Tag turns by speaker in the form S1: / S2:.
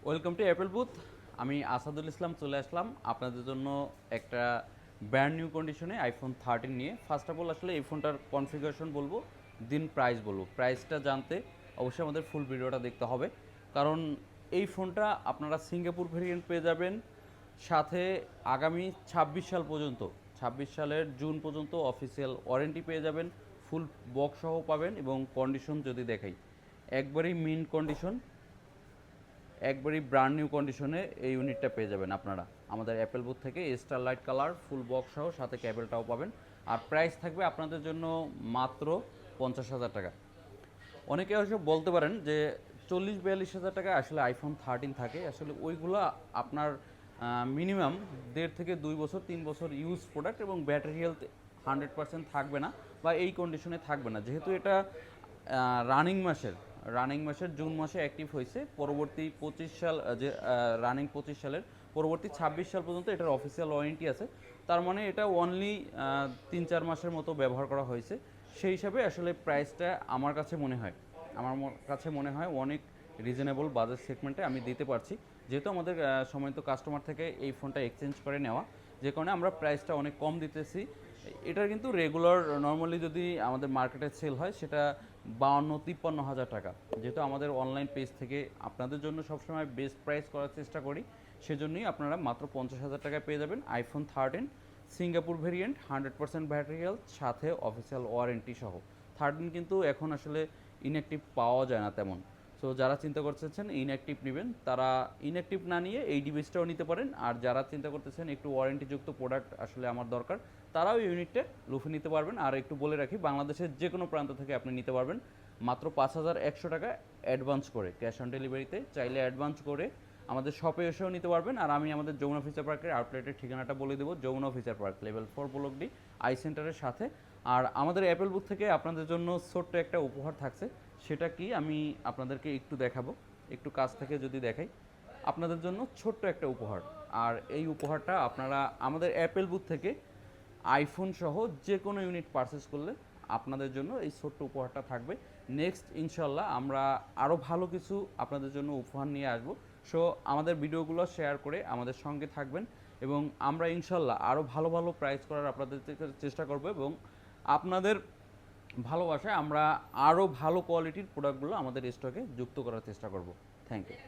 S1: Welcome to Apple booth. আমি আসাদুল ইসলাম চলে আসলাম আপনাদের জন্য একটা ব্র্যান্ড নিউ কন্ডিশনে আইফোন 13 নিয়ে। ফার্স্ট অফ অল আসলে এই ফোনটার কনফিগারেশন বলবো, দিন প্রাইস বলবো। প্রাইসটা জানতে অবশ্যই আমাদের ফুল ভিডিওটা দেখতে হবে, কারণ এই ফোনটা আপনারা সিঙ্গাপুর ভেরিয়েন্ট পেয়ে যাবেন, সাথে আগামী 26 সাল পর্যন্ত, 26 সালের জুন পর্যন্ত অফিসিয়াল ওয়ারেন্টি পেয়ে যাবেন, ফুল বক্স সহ পাবেন। এবং কন্ডিশন যদি দেখাই, একবারই মিন্ট কন্ডিশন, একবারই ব্র্যান্ড নিউ কন্ডিশনে এই ইউনিটটা পেয়ে যাবেন আপনারা আমাদের অ্যাপেল বুথ থেকে। Star light colour, full box সহ, সাথে ক্যাবেলটাও পাবেন। আর প্রাইস থাকবে আপনাদের জন্য মাত্র 50,000 টাকা। অনেকে হয়তো বলতে পারেন যে 40-42 হাজার টাকায় আসলে আইফোন 13 থাকে। আসলে ওইগুলো আপনার মিনিমাম 1.5 থেকে 2 বছর 3 বছর ইউজ প্রোডাক্ট, এবং ব্যাটারি হেলথ 100% থাকবে না বা এই কন্ডিশনে থাকবে না। যেহেতু এটা রানিং মাসের জুন মাসে অ্যাক্টিভ হয়েছে, পরবর্তী 25 সাল যে রানিং 25 সালের পরবর্তী 26 সাল পর্যন্ত এটার অফিসিয়াল ওয়ারেন্টি আছে। তার মানে এটা অনলি 3-4 মাসের মতো ব্যবহার করা হয়েছে। সেই হিসাবে আসলে প্রাইসটা আমার কাছে মনে হয় অনেক রিজনেবল বাজেট সেগমেন্টে আমি দিতে পারছি, যেহেতু আমাদের সম্মানিত কাস্টমার থেকে এই ফোনটা এক্সচেঞ্জ করে নেওয়া, যে কারণে আমরা প্রাইসটা অনেক কম দিতেছি। এটার কিন্তু রেগুলার নর্মালি যদি আমাদের মার্কেটে সেল হয় সেটা 52-53 হাজার টাকা। যেহেতু আমাদের অনলাইন পেজ থেকে আপনাদের জন্য সবসময় বেস্ট প্রাইস করার চেষ্টা করি, সেজন্যই আপনারা মাত্র 50,000 টাকায় পেয়ে যাবেন iPhone 13 Singapore variant, 100% battery health, সাথে অফিসিয়াল ওয়ারেন্টি সহ। 13 কিন্তু এখন আসলে ইনঅ্যাক্টিভ পাওয়া যায় না তেমন। সো যারা চিন্তা করতেছেন ইনঅ্যাক্টিভ নেবেন, তারা ইনঅ্যাক্টিভ না নিয়ে এই ডিভাইসটাও নিতে পারেন। আর যারা চিন্তা করতেছেন একটু ওয়ারেন্টিযুক্ত প্রোডাক্ট আসলে আমার দরকার, তারাও এই ইউনিটটা লুফে নিতে পারবেন। আর একটু বলে রাখি, বাংলাদেশের যে কোনো প্রান্ত থেকে আপনি নিতে পারবেন মাত্র 5,100 টাকা অ্যাডভান্স করে, ক্যাশ অন ডেলিভারিতে। চাইলে অ্যাডভান্স করে আমাদের শপে এসেও নিতে পারবেন। আর আমি আমাদের যমুনা ফিচার পার্কের আউটলেটের ঠিকানাটা বলে দেবো, Jamuna future park, level 4 block D, eye সেন্টারের সাথে। আর আমাদের অ্যাপেল বুথ থেকে আপনাদের জন্য ছোট্ট একটা উপহার থাকছে। সেটা কি আমি আপনাদেরকে একটু দেখাবো, একটু কাছ থেকে যদি দেখাই। আপনাদের জন্য ছোট্ট একটা উপহার। আর এই উপহারটা আপনারা আমাদের অ্যাপেল বুথ থেকে আইফোন সহ যে কোনো ইউনিট পারচেস করলে আপনাদের জন্য এই ছোট্ট উপহারটা থাকবে। নেক্সট ইনশাল্লাহ আমরা আরও ভালো কিছু আপনাদের জন্য উপহার নিয়ে আসবো। সো আমাদের ভিডিওগুলো শেয়ার করে আমাদের সঙ্গে থাকবেন, এবং আমরা ইনশাল্লাহ আরও ভালো ভালো প্রাইস করার আপনাদের চেষ্টা করব, এবং আপনাদের ভালোবাসায় আমরা আরও ভালো কোয়ালিটির প্রোডাক্টগুলো আমাদের স্টকে যুক্ত করার চেষ্টা করব। Thank you.